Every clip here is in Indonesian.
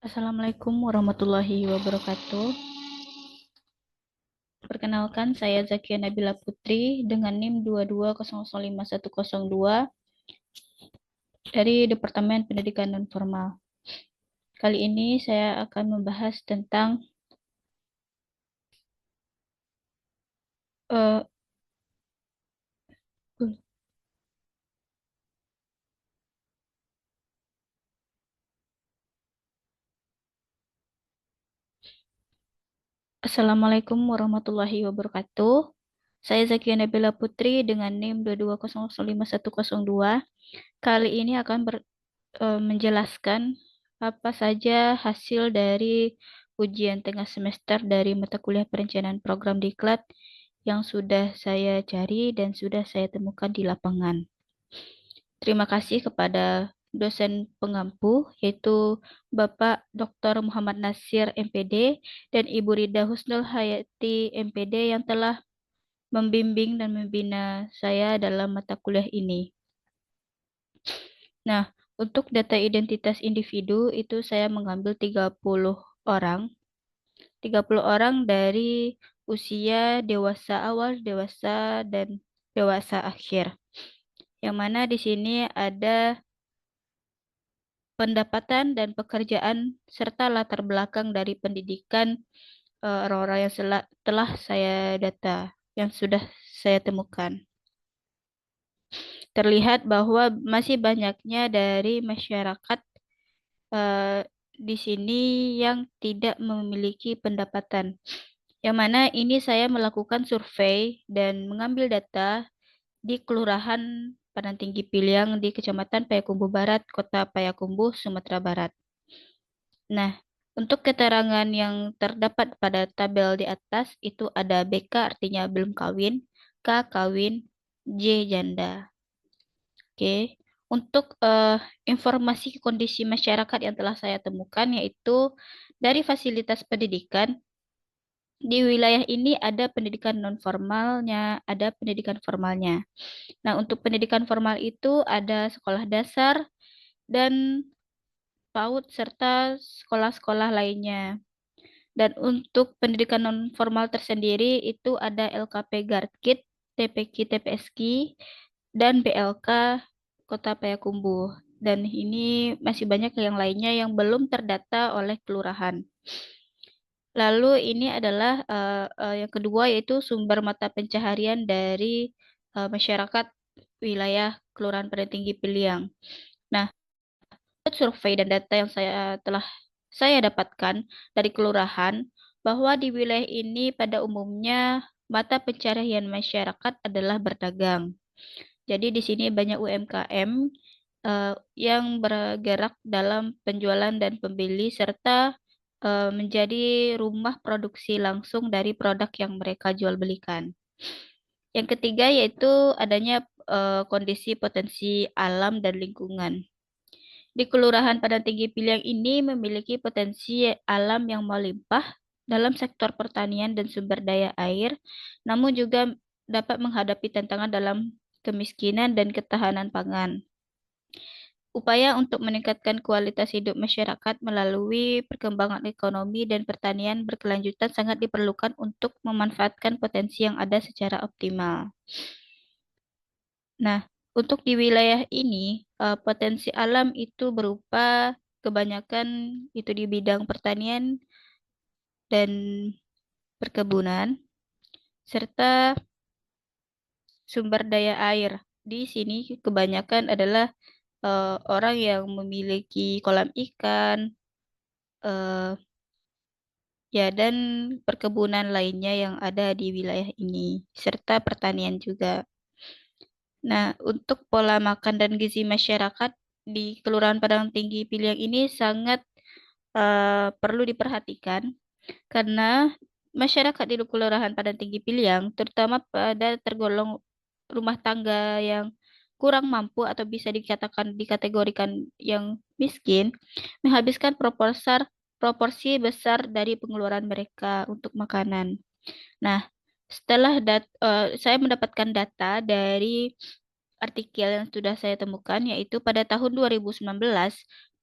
Assalamualaikum warahmatullahi wabarakatuh. Perkenalkan, saya Zakia Nabila Putri dengan NIM 220051102 dari Departemen Pendidikan Nonformal. Kali ini saya akan membahas tentang eh, Assalamualaikum warahmatullahi wabarakatuh. Saya Zakia Nabila Putri dengan NIM 220051102. Kali ini akan menjelaskan apa saja hasil dari ujian tengah semester dari mata kuliah perencanaan program diklat yang sudah saya cari dan sudah saya temukan di lapangan. Terima kasih kepada dosen pengampu, yaitu Bapak Dr. Muhammad Nasir, MPD, dan Ibu Rida Husnul Hayati, MPD, yang telah membimbing dan membina saya dalam mata kuliah ini. Nah, untuk data identitas individu itu saya mengambil 30 orang. 30 orang dari usia dewasa awal, dewasa, dan dewasa akhir. Yang mana di sini ada pendapatan dan pekerjaan serta latar belakang dari pendidikan orang-orang yang telah saya data, yang sudah saya temukan. Terlihat bahwa masih banyaknya dari masyarakat eh, di sini yang tidak memiliki pendapatan. Yang mana ini saya melakukan survei dan mengambil data di Kelurahan Padang Tinggi Piliang di Kecamatan Payakumbuh Barat, Kota Payakumbuh, Sumatera Barat. Nah, untuk keterangan yang terdapat pada tabel di atas itu ada BK artinya belum kawin, K kawin, J janda. Oke. Untuk informasi kondisi masyarakat yang telah saya temukan yaitu dari fasilitas pendidikan di wilayah ini ada pendidikan non formalnya, ada pendidikan formalnya. Nah, untuk pendidikan formal itu ada sekolah dasar dan PAUD serta sekolah-sekolah lainnya. Dan untuk pendidikan non formal tersendiri itu ada LKP Garkit, TPQ TPSK, dan BLK Kota Payakumbuh. Dan ini masih banyak yang lainnya yang belum terdata oleh kelurahan. Lalu ini adalah yang kedua yaitu sumber mata pencaharian dari masyarakat wilayah Kelurahan Padang Tinggi Piliang. Nah, menurut survei dan data yang saya dapatkan dari kelurahan bahwa di wilayah ini pada umumnya mata pencaharian masyarakat adalah berdagang. Jadi di sini banyak UMKM yang bergerak dalam penjualan dan pembeli serta menjadi rumah produksi langsung dari produk yang mereka jual belikan. Yang ketiga yaitu adanya kondisi potensi alam dan lingkungan. Di Kelurahan Padang Tinggi Piliang ini memiliki potensi alam yang melimpah dalam sektor pertanian dan sumber daya air, namun juga dapat menghadapi tantangan dalam kemiskinan dan ketahanan pangan. Upaya untuk meningkatkan kualitas hidup masyarakat melalui perkembangan ekonomi dan pertanian berkelanjutan sangat diperlukan untuk memanfaatkan potensi yang ada secara optimal. Nah, untuk di wilayah ini, potensi alam itu berupa kebanyakan itu di bidang pertanian dan perkebunan, serta sumber daya air. Di sini kebanyakan adalah orang yang memiliki kolam ikan, eh, ya, dan perkebunan lainnya yang ada di wilayah ini, serta pertanian juga. Nah, untuk pola makan dan gizi masyarakat di Kelurahan Padang Tinggi Piliang ini sangat perlu diperhatikan karena masyarakat di Kelurahan Padang Tinggi Piliang, terutama pada tergolong rumah tangga yang kurang mampu atau bisa dikatakan dikategorikan yang miskin, menghabiskan proporsi besar dari pengeluaran mereka untuk makanan. Nah, saya mendapatkan data dari artikel yang sudah saya temukan, yaitu pada tahun 2019,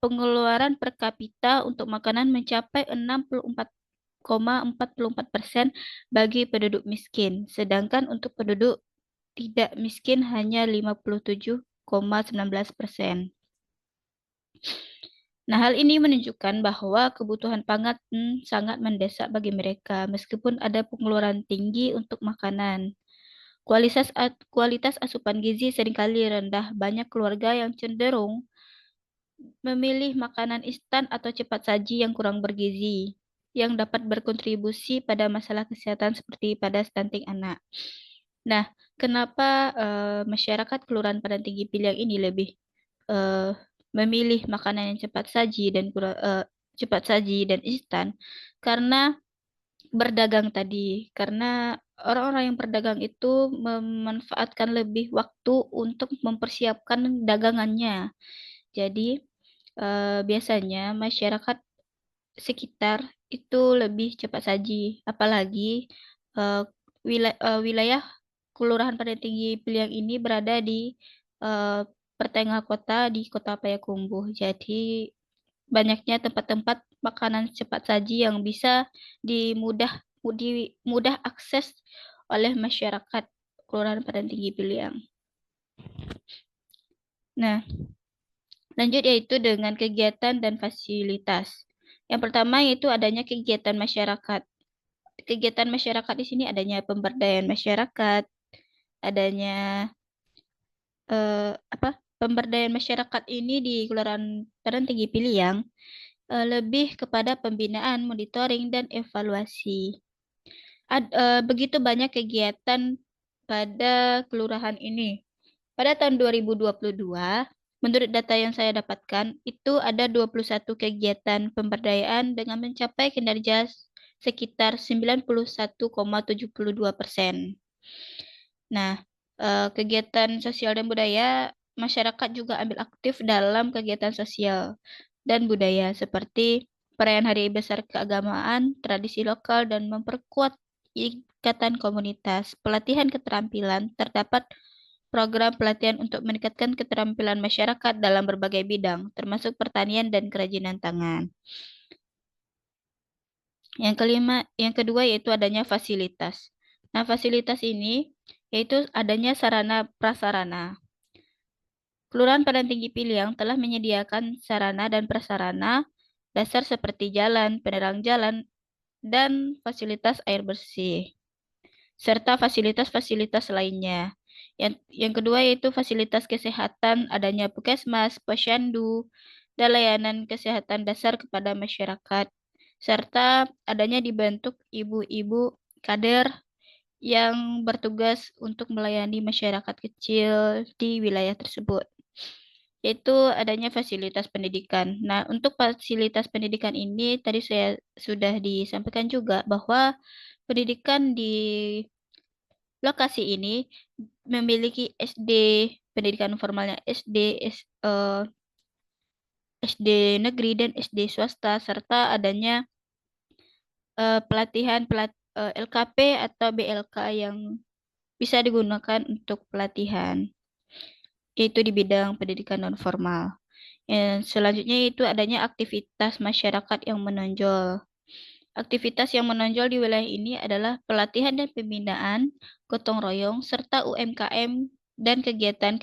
pengeluaran per kapita untuk makanan mencapai 64,44% bagi penduduk miskin, sedangkan untuk penduduk tidak miskin hanya 57,19%. Nah, hal ini menunjukkan bahwa kebutuhan pangan sangat mendesak bagi mereka, meskipun ada pengeluaran tinggi untuk makanan. Kualitas asupan gizi seringkali rendah. Banyak keluarga yang cenderung memilih makanan instan atau cepat saji yang kurang bergizi, yang dapat berkontribusi pada masalah kesehatan seperti pada stunting anak. Nah, kenapa masyarakat Kelurahan Padang Tinggi Piliang ini lebih eh, memilih makanan yang cepat saji dan instan? Karena berdagang tadi, karena orang-orang yang berdagang itu memanfaatkan lebih waktu untuk mempersiapkan dagangannya. Jadi, biasanya masyarakat sekitar itu lebih cepat saji, apalagi eh, wilayah Kelurahan Padang Tinggi Piliang ini berada di eh, pertengah kota di Kota Payakumbuh. Jadi banyaknya tempat-tempat makanan cepat saji yang bisa mudah akses oleh masyarakat Kelurahan Padang Tinggi Piliang. Nah, lanjut yaitu dengan kegiatan dan fasilitas. Yang pertama yaitu adanya kegiatan masyarakat. Kegiatan masyarakat di sini adanya pemberdayaan masyarakat, adanya pemberdayaan masyarakat ini di Kelurahan Padang Tinggi Piliang lebih kepada pembinaan, monitoring, dan evaluasi. Begitu banyak kegiatan pada kelurahan ini. Pada tahun 2022, menurut data yang saya dapatkan, itu ada 21 kegiatan pemberdayaan dengan mencapai kinerja sekitar 91,72%. Nah, kegiatan sosial dan budaya, masyarakat juga ambil aktif dalam kegiatan sosial dan budaya seperti perayaan hari besar keagamaan, tradisi lokal, dan memperkuat ikatan komunitas. Pelatihan keterampilan, terdapat program pelatihan untuk meningkatkan keterampilan masyarakat dalam berbagai bidang, termasuk pertanian dan kerajinan tangan. Yang kedua yaitu adanya fasilitas. Nah, fasilitas ini yaitu adanya sarana prasarana. Kelurahan Padang Tinggi Piliang telah menyediakan sarana dan prasarana dasar seperti jalan, penerang jalan, dan fasilitas air bersih, serta fasilitas-fasilitas lainnya. Yang kedua yaitu fasilitas kesehatan, adanya puskesmas, posyandu, dan layanan kesehatan dasar kepada masyarakat, serta adanya dibentuk ibu-ibu kader yang bertugas untuk melayani masyarakat kecil di wilayah tersebut, yaitu adanya fasilitas pendidikan. Nah, untuk fasilitas pendidikan ini tadi saya sudah disampaikan juga bahwa pendidikan di lokasi ini memiliki SD, pendidikan formalnya SD negeri dan SD swasta, serta adanya pelatihan LKP atau BLK yang bisa digunakan untuk pelatihan, yaitu di bidang pendidikan non formal. Selanjutnya itu adanya aktivitas masyarakat yang menonjol. Aktivitas yang menonjol di wilayah ini adalah pelatihan dan pembinaan, gotong royong, serta UMKM dan kegiatan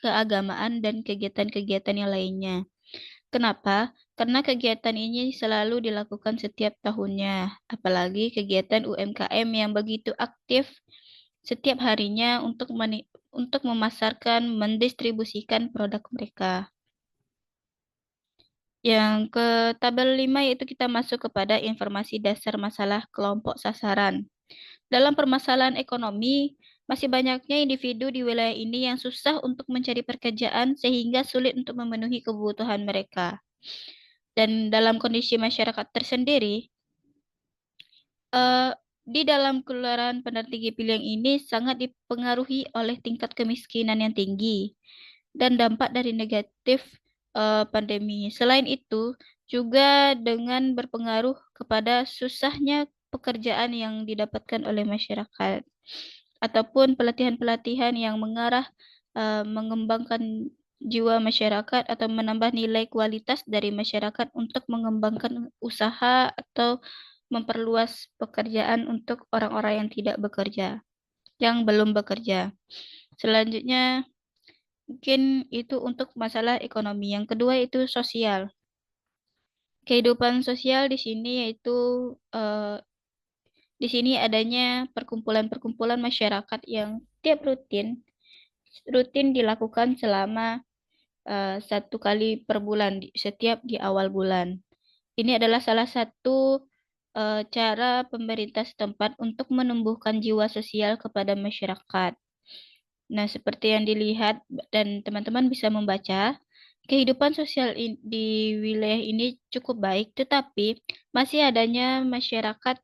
keagamaan dan kegiatan-kegiatan yang lainnya. Kenapa? Karena kegiatan ini selalu dilakukan setiap tahunnya, apalagi kegiatan UMKM yang begitu aktif setiap harinya untuk memasarkan, mendistribusikan produk mereka. Yang ke tabel 5 yaitu kita masuk kepada informasi dasar masalah kelompok sasaran. Dalam permasalahan ekonomi, masih banyaknya individu di wilayah ini yang susah untuk mencari pekerjaan sehingga sulit untuk memenuhi kebutuhan mereka. Dan dalam kondisi masyarakat tersendiri, di dalam Kelurahan Padang Tinggi Piliang ini sangat dipengaruhi oleh tingkat kemiskinan yang tinggi dan dampak dari negatif pandemi. Selain itu, juga dengan berpengaruh kepada susahnya pekerjaan yang didapatkan oleh masyarakat ataupun pelatihan-pelatihan yang mengarah mengembangkan jiwa masyarakat atau menambah nilai kualitas dari masyarakat untuk mengembangkan usaha atau memperluas pekerjaan untuk orang-orang yang tidak bekerja, yang belum bekerja. Selanjutnya, mungkin itu untuk masalah ekonomi. Yang kedua itu sosial. Kehidupan sosial di sini yaitu di sini adanya perkumpulan-perkumpulan masyarakat yang tiap rutin dilakukan selama 1 kali per bulan setiap di awal bulan. Ini adalah salah satu cara pemerintah setempat untuk menumbuhkan jiwa sosial kepada masyarakat. Nah, seperti yang dilihat dan teman-teman bisa membaca, kehidupan sosial di wilayah ini cukup baik, tetapi masih adanya masyarakat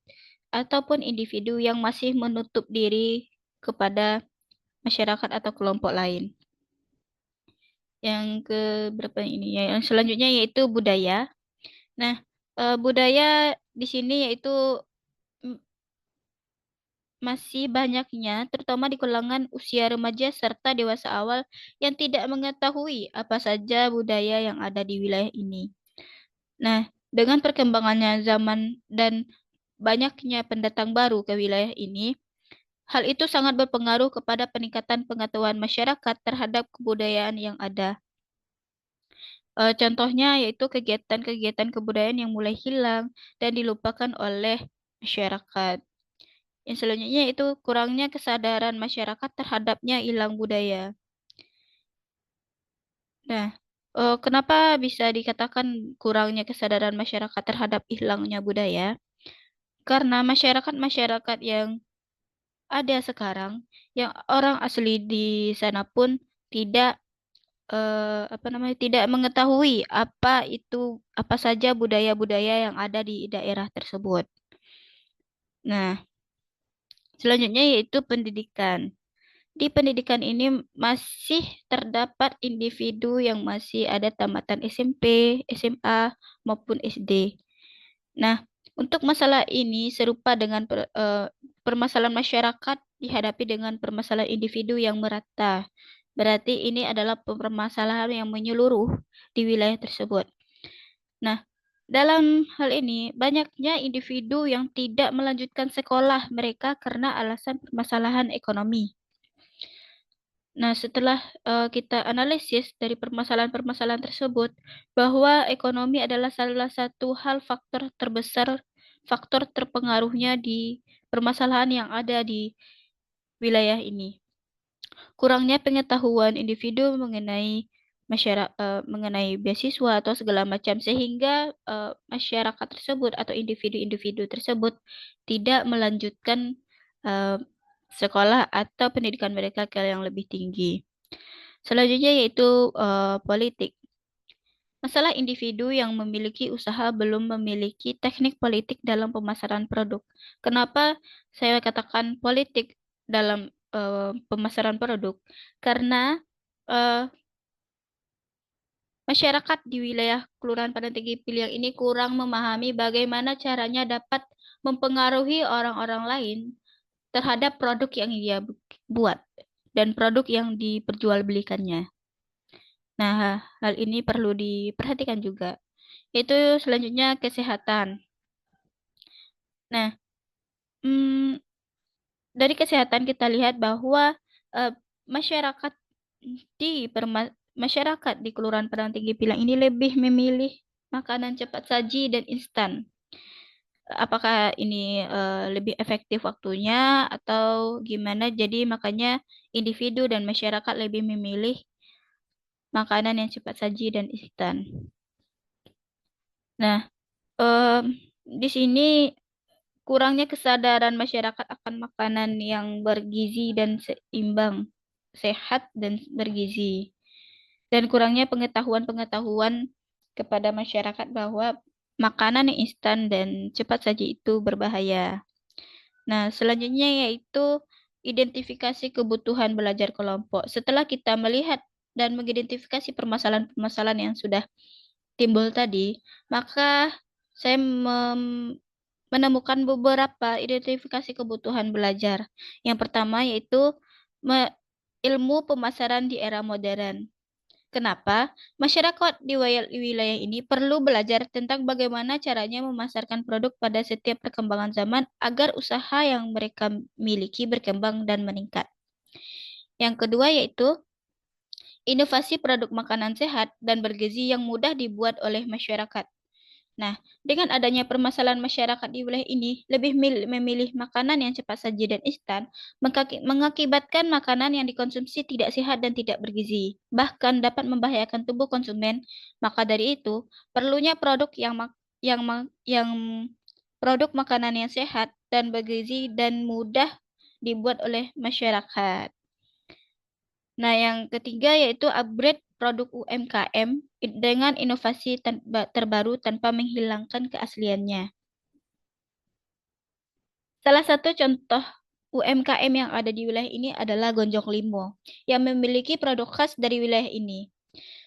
ataupun individu yang masih menutup diri kepada masyarakat atau kelompok lain. Yang ke berapa ini ya? Yang selanjutnya yaitu budaya. Nah, budaya di sini yaitu masih banyaknya, terutama di kalangan usia remaja serta dewasa awal yang tidak mengetahui apa saja budaya yang ada di wilayah ini. Nah, dengan perkembangannya zaman dan banyaknya pendatang baru ke wilayah ini, hal itu sangat berpengaruh kepada peningkatan pengetahuan masyarakat terhadap kebudayaan yang ada. Contohnya yaitu kegiatan-kegiatan kebudayaan yang mulai hilang dan dilupakan oleh masyarakat. Yang selanjutnya itu kurangnya kesadaran masyarakat terhadapnya hilang budaya. Nah, kenapa bisa dikatakan kurangnya kesadaran masyarakat terhadap hilangnya budaya? Karena masyarakat-masyarakat yang ada sekarang, yang orang asli di sana pun tidak tidak mengetahui apa saja budaya-budaya yang ada di daerah tersebut. Nah, selanjutnya yaitu pendidikan. Di pendidikan ini masih terdapat individu yang masih ada tamatan SMP, SMA, maupun SD. Nah, untuk masalah ini serupa dengan permasalahan masyarakat dihadapi dengan permasalahan individu yang merata. Berarti ini adalah permasalahan yang menyeluruh di wilayah tersebut. Nah, dalam hal ini, banyaknya individu yang tidak melanjutkan sekolah mereka karena alasan permasalahan ekonomi. Nah, setelah kita analisis dari permasalahan-permasalahan tersebut, bahwa ekonomi adalah salah satu faktor terbesar, faktor terpengaruhnya di permasalahan yang ada di wilayah ini. Kurangnya pengetahuan individu mengenai beasiswa atau segala macam sehingga masyarakat tersebut atau individu-individu tersebut tidak melanjutkan sekolah atau pendidikan mereka ke yang lebih tinggi. Selanjutnya yaitu politik. Masalah individu yang memiliki usaha belum memiliki teknik politik dalam pemasaran produk. Kenapa saya katakan politik dalam pemasaran produk? Karena masyarakat di wilayah Kelurahan Padang Tinggi Piliang ini kurang memahami bagaimana caranya dapat mempengaruhi orang-orang lain terhadap produk yang dia buat dan produk yang diperjualbelikannya. Nah, hal ini perlu diperhatikan juga. Yaitu selanjutnya kesehatan. Nah, dari kesehatan kita lihat bahwa masyarakat masyarakat di Kelurahan Padang Tinggi Pilang ini lebih memilih makanan cepat saji dan instan. Apakah ini lebih efektif waktunya atau gimana? Jadi makanya individu dan masyarakat lebih memilih makanan yang cepat saji dan instan. Nah, di sini kurangnya kesadaran masyarakat akan makanan yang bergizi dan seimbang, sehat dan bergizi. Dan kurangnya pengetahuan-pengetahuan kepada masyarakat bahwa makanan yang instan dan cepat saji itu berbahaya. Nah, selanjutnya yaitu identifikasi kebutuhan belajar kelompok. Setelah kita melihat dan mengidentifikasi permasalahan-permasalahan yang sudah timbul tadi, maka saya menemukan beberapa identifikasi kebutuhan belajar. Yang pertama yaitu ilmu pemasaran di era modern. Kenapa? Masyarakat di wilayah ini perlu belajar tentang bagaimana caranya memasarkan produk pada setiap perkembangan zaman agar usaha yang mereka miliki berkembang dan meningkat. Yang kedua yaitu inovasi produk makanan sehat dan bergizi yang mudah dibuat oleh masyarakat. Nah, dengan adanya permasalahan masyarakat di wilayah ini lebih memilih makanan yang cepat saji dan instan, mengakibatkan makanan yang dikonsumsi tidak sehat dan tidak bergizi, bahkan dapat membahayakan tubuh konsumen. Maka dari itu, perlunya produk yang produk makanan yang sehat dan bergizi dan mudah dibuat oleh masyarakat. Nah, yang ketiga yaitu upgrade produk UMKM dengan inovasi terbaru tanpa menghilangkan keasliannya. Salah satu contoh UMKM yang ada di wilayah ini adalah Gonjong Limo, yang memiliki produk khas dari wilayah ini.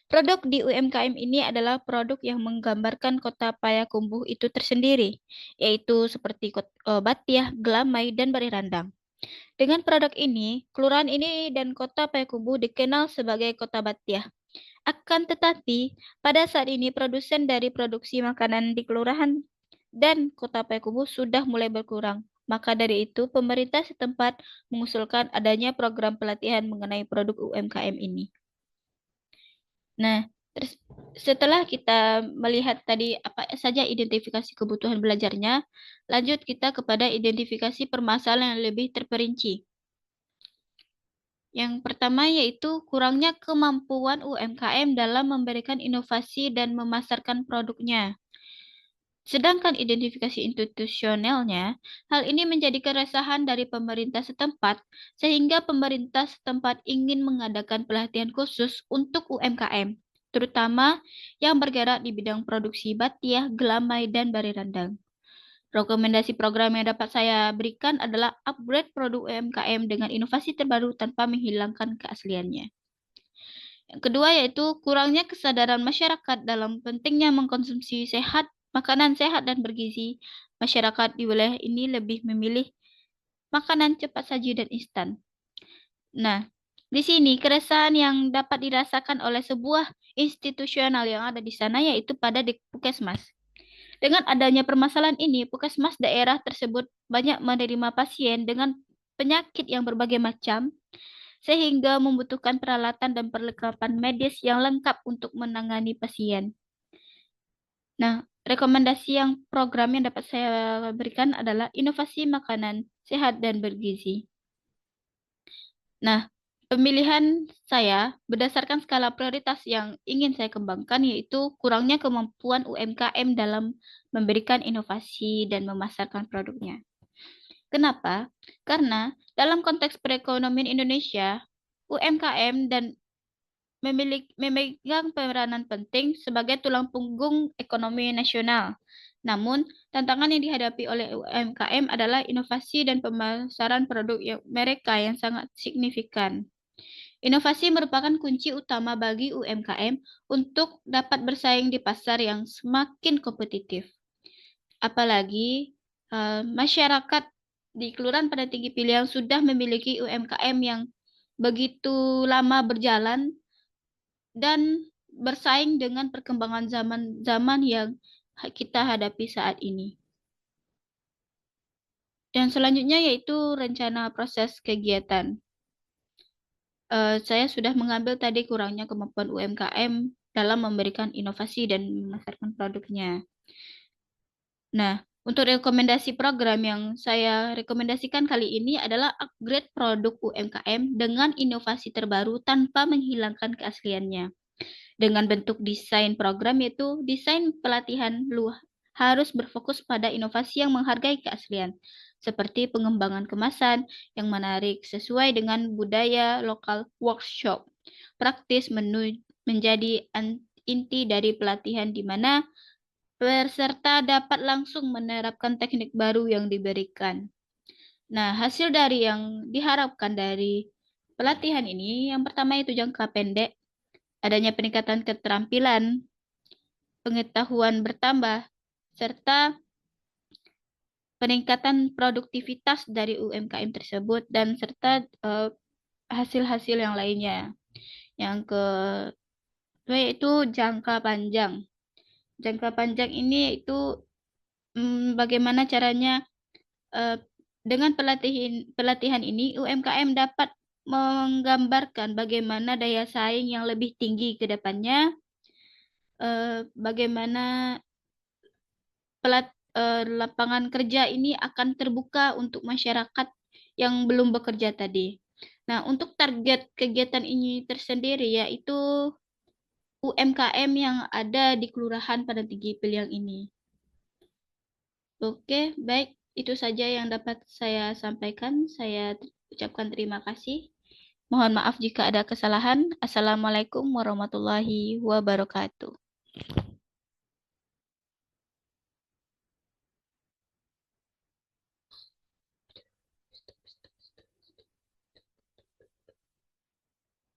Produk di UMKM ini adalah produk yang menggambarkan kota Payakumbuh itu tersendiri, yaitu seperti Batiah, Gelamai, dan Barirandang. Dengan produk ini, kelurahan ini dan kota Payakumbuh dikenal sebagai kota Batiah. Akan tetapi, pada saat ini produsen dari produksi makanan di kelurahan dan kota Payakumbuh sudah mulai berkurang. Maka dari itu, pemerintah setempat mengusulkan adanya program pelatihan mengenai produk UMKM ini. Nah, terus setelah kita melihat tadi apa saja identifikasi kebutuhan belajarnya, lanjut kita kepada identifikasi permasalahan yang lebih terperinci. Yang pertama yaitu kurangnya kemampuan UMKM dalam memberikan inovasi dan memasarkan produknya. Sedangkan identifikasi institusionalnya, hal ini menjadi keresahan dari pemerintah setempat, sehingga pemerintah setempat ingin mengadakan pelatihan khusus untuk UMKM, terutama yang bergerak di bidang produksi batiah, gelamai, dan barirandang. Rekomendasi program yang dapat saya berikan adalah upgrade produk UMKM dengan inovasi terbaru tanpa menghilangkan keasliannya. Yang kedua yaitu kurangnya kesadaran masyarakat dalam pentingnya mengkonsumsi makanan sehat dan bergizi. Masyarakat di wilayah ini lebih memilih makanan cepat saji dan instan. Nah, di sini keresahan yang dapat dirasakan oleh sebuah institusional yang ada di sana yaitu pada di Puskesmas. Dengan adanya permasalahan ini, Puskesmas daerah tersebut banyak menerima pasien dengan penyakit yang berbagai macam, sehingga membutuhkan peralatan dan perlengkapan medis yang lengkap untuk menangani pasien. Nah, rekomendasi yang program yang dapat saya berikan adalah inovasi makanan sehat dan bergizi. Nah, pemilihan saya berdasarkan skala prioritas yang ingin saya kembangkan yaitu kurangnya kemampuan UMKM dalam memberikan inovasi dan memasarkan produknya. Kenapa? Karena dalam konteks perekonomian Indonesia, UMKM dan memegang peranan penting sebagai tulang punggung ekonomi nasional. Namun, tantangan yang dihadapi oleh UMKM adalah inovasi dan pemasaran produk mereka yang sangat signifikan. Inovasi merupakan kunci utama bagi UMKM untuk dapat bersaing di pasar yang semakin kompetitif. Apalagi masyarakat di Kelurahan Padang Tinggi Piliang sudah memiliki UMKM yang begitu lama berjalan dan bersaing dengan perkembangan zaman yang kita hadapi saat ini. Dan selanjutnya yaitu rencana proses kegiatan. Saya sudah mengambil tadi kurangnya kemampuan UMKM dalam memberikan inovasi dan memasarkan produknya. Nah, untuk rekomendasi program yang saya rekomendasikan kali ini adalah upgrade produk UMKM dengan inovasi terbaru tanpa menghilangkan keasliannya. Dengan bentuk desain program yaitu desain pelatihan harus berfokus pada inovasi yang menghargai keaslian, seperti pengembangan kemasan yang menarik sesuai dengan budaya lokal workshop. Praktis menjadi inti dari pelatihan di mana peserta dapat langsung menerapkan teknik baru yang diberikan. Nah, hasil dari yang diharapkan dari pelatihan ini, yang pertama itu jangka pendek, adanya peningkatan keterampilan, pengetahuan bertambah, serta peningkatan produktivitas dari UMKM tersebut, dan serta hasil-hasil yang lainnya. Yang yaitu jangka panjang. Jangka panjang ini itu bagaimana caranya eh, dengan pelatihan ini UMKM dapat menggambarkan bagaimana daya saing yang lebih tinggi ke depannya, bagaimana lapangan kerja ini akan terbuka untuk masyarakat yang belum bekerja tadi. Nah, untuk target kegiatan ini tersendiri yaitu UMKM yang ada di Kelurahan Padang Tinggi Piliang ini. Oke, baik. Itu saja yang dapat saya sampaikan. Saya ucapkan terima kasih. Mohon maaf jika ada kesalahan. Assalamualaikum warahmatullahi wabarakatuh.